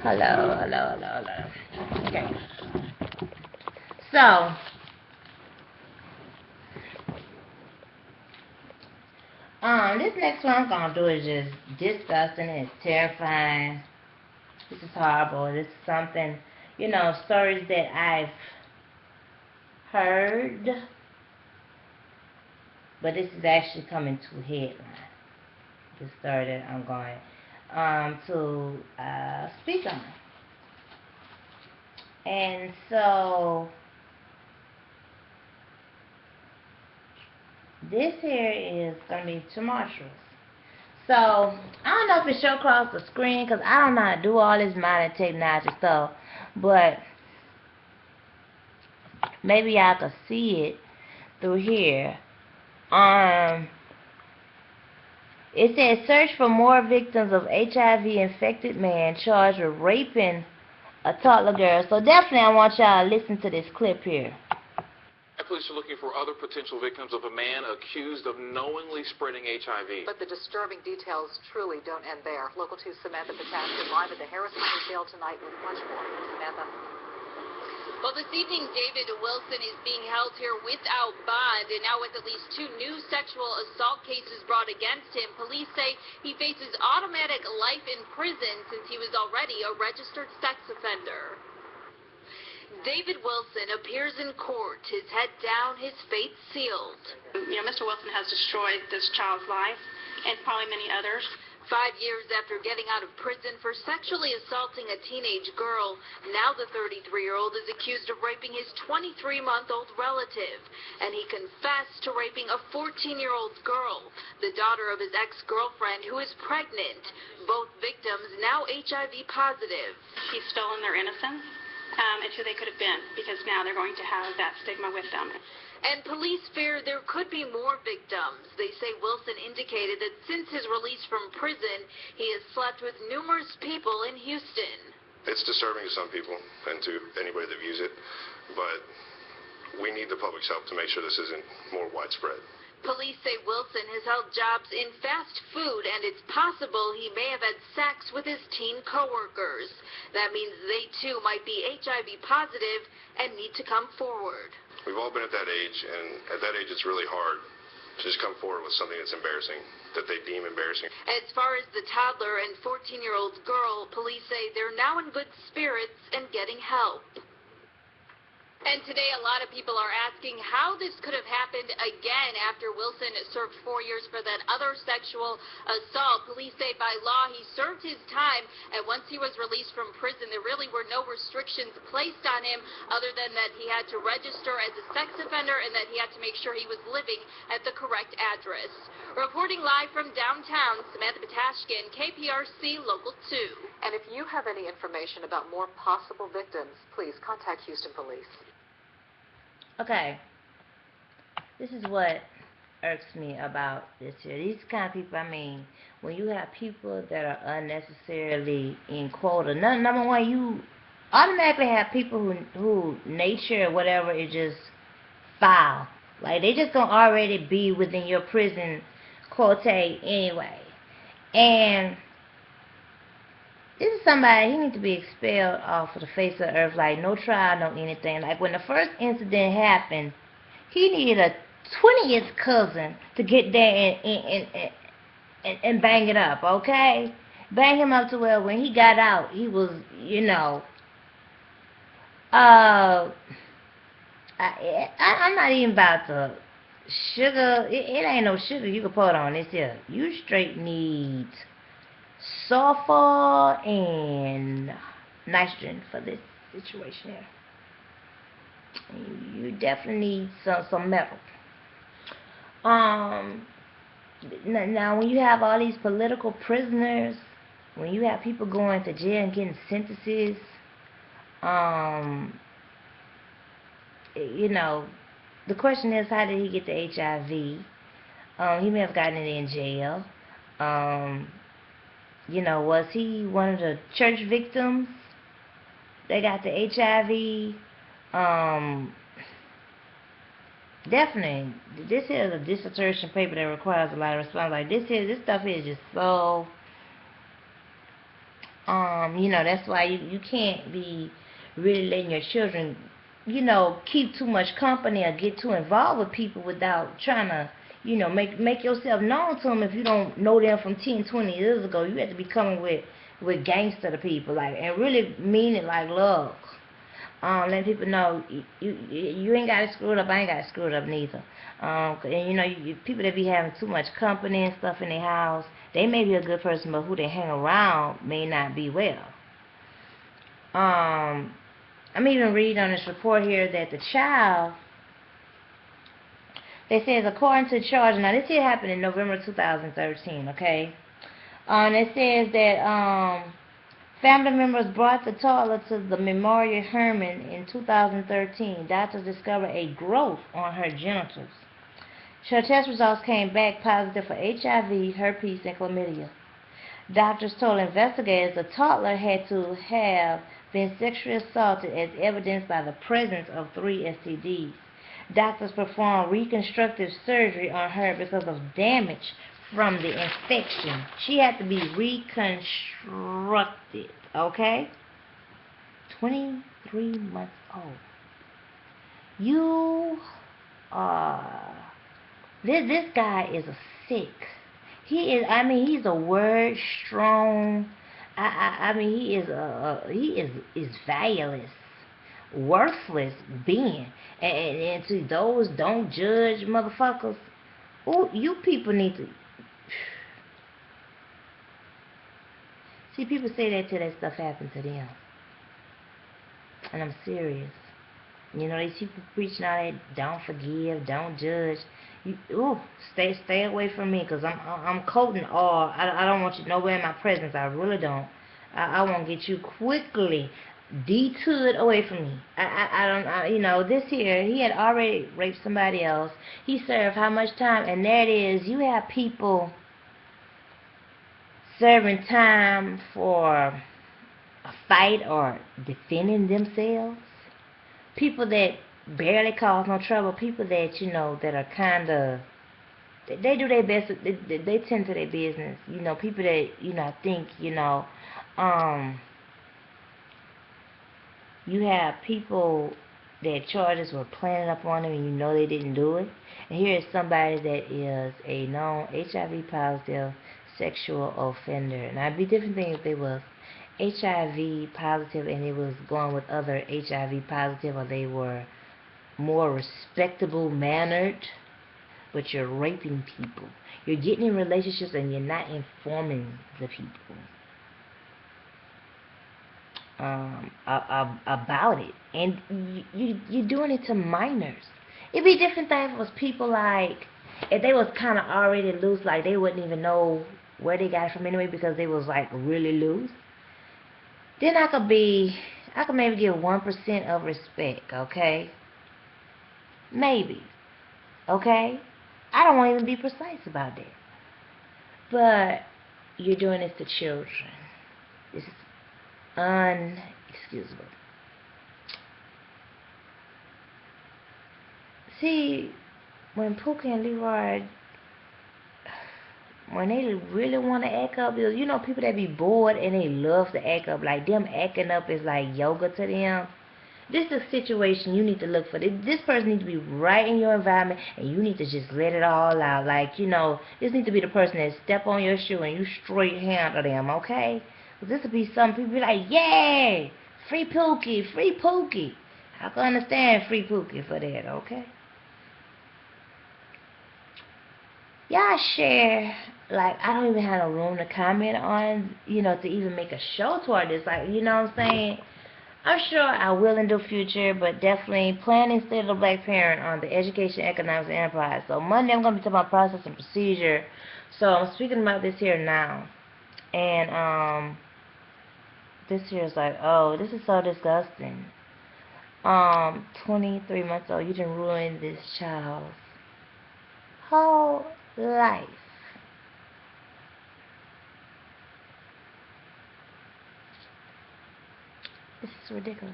Hello. Okay. So, this next one I'm gonna do is just disgusting. It's terrifying. This is horrible. This is something, stories that I've heard, but this is actually coming to a headline. The story that I'm going to speak on. And so, this here is going to be tumultuous. So, I don't know if it show across the screen because I don't know how to do all this modern technology stuff, but maybe y'all can see it through here. It says search for more victims of HIV infected man charged with raping a toddler girl. So definitely I want y'all to listen to this clip here. Police are looking for other potential victims of a man accused of knowingly spreading HIV. But the disturbing details truly don't end there. Local 2's Samantha Pataskin live at the Harrison jail tonight with much more. Samantha. Well, this evening, David Wilson is being held here without bond, and now with at least 2 new sexual assault cases brought against him, police say he faces automatic life in prison since he was already a registered sex offender. David Wilson appears in court, his head down, his fate sealed. Mr. Wilson has destroyed this child's life and probably many others. 5 years after getting out of prison for sexually assaulting a teenage girl, now the 33-year-old is accused of raping his 23-month-old relative. And he confessed to raping a 14-year-old girl, the daughter of his ex-girlfriend, who is pregnant. Both victims now HIV positive. He's stolen their innocence. And who they could have been, because now they're going to have that stigma with them. And police fear there could be more victims. They say Wilson indicated that since his release from prison, he has slept with numerous people in Houston. It's disturbing to some people and to anybody that views it, but we need the public's help to make sure this isn't more widespread. Police say Wilson has held jobs in fast food, and it's possible he may have had sex with his teen coworkers. That means they too might be HIV positive and need to come forward. We've all been at that age, and at that age it's really hard to just come forward with something that's embarrassing, that they deem embarrassing. As far as the toddler and 14-year-old girl, police say they're now in good spirits and getting help. And today, a lot of people are asking how this could have happened again after Wilson served 4 years for that other sexual assault. Police say by law he served his time, and once he was released from prison, there really were no restrictions placed on him other than that he had to register as a sex offender and that he had to make sure he was living at the correct address. Reporting live from downtown, Samantha Patashkin, KPRC Local 2. And if you have any information about more possible victims, please contact Houston Police. Okay, this is what irks me about this here. These kind of people, when you have people that are unnecessarily in quota, number one, you automatically have people who nature or whatever is just foul. Like, they just gonna already be within your prison quota anyway. And this is somebody, he needs to be expelled off of the face of the earth, like no trial, no anything. Like when the first incident happened, he needed a 20th cousin to get there and bang it up, okay? Bang him up to where when he got out, he was, I'm not even about to sugar, it ain't no sugar you can put on this here. You straight need sulfur and nitrogen for this situation here. You definitely need some metal. Now when you have all these political prisoners, when you have people going to jail and getting sentences, the question is, how did he get the HIV? He may have gotten it in jail. Was he one of the church victims that got the HIV? Definitely. This here is a dissertation paper that requires a lot of response. Like this stuff is just so That's why you can't be really letting your children, keep too much company or get too involved with people without trying to, make yourself known to them. If you don't know them from 10, 20 years ago, you have to be coming with gangster to people, like, and really mean it like love. Letting people know you ain't got to screw it up. I ain't got to screw it up neither. And people that be having too much company and stuff in their house, they may be a good person, but who they hang around may not be well. I'm even reading on this report here that the child, they says according to the charge, now this here happened in November 2013, okay? It says that family members brought the toddler to the Memorial Hermann in 2013. Doctors discovered a growth on her genitals. Her test results came back positive for HIV, herpes, and chlamydia. Doctors told investigators the toddler had to have been sexually assaulted as evidenced by the presence of 3 STDs. Doctors performed reconstructive surgery on her because of damage from the infection. She had to be reconstructed, okay? 23 months old. You are... This guy is a sick. He is. I mean, he's a word strong. I mean, he is valueless, worthless being. And to those don't judge motherfuckers, ooh, you people need to see. People say that till that stuff happens to them, and I'm serious. These people preaching all that, don't forgive, don't judge. Stay away from me, because I'm coating all. I don't want you nowhere in my presence. I really don't. I want to get you quickly detoured away from me. This here, he had already raped somebody else. He served how much time? And there it is. You have people serving time for a fight or defending themselves. People that barely cause no trouble. People that, that are kind of, they do their best. They tend to their business. People that, I think, you have people that charges were planted up on them and they didn't do it. And here is somebody that is a known HIV positive sexual offender. Now, it'd be a different thing if they was HIV positive and it was going with other HIV positive, or they were more respectable mannered, but you're raping people. You're getting in relationships and you're not informing the people about it, and you're doing it to minors. It'd be a different thing if it was people like, if they was kind of already loose, like they wouldn't even know where they got it from anyway because they was like really loose. Then I could maybe give 1% of respect, okay? Maybe, okay? I don't want to even be precise about that. But you're doing this to children. This is unexcusable. See, when Pookie and Leroy, when they really want to act up, people that be bored and they love to act up, like them acting up is like yoga to them. This is a situation you need to look for. This person needs to be right in your environment, and you need to just let it all out. Like, this needs to be the person that step on your shoe and you straight handle them, okay? This would be some people be like, yeah, free Pookie, free Pookie. I can understand free Pookie for that, okay? Y'all share, like, I don't even have no room to comment on, to even make a show toward this. Like, you know what I'm saying? I'm sure I will in the future, but definitely planning state of the black parent on the education, economics, and enterprise. So Monday I'm going to be talking about process and procedure. So I'm speaking about this here now. And this here is like, oh, this is so disgusting. 23 months old, you done ruined this child's whole life. This is ridiculous.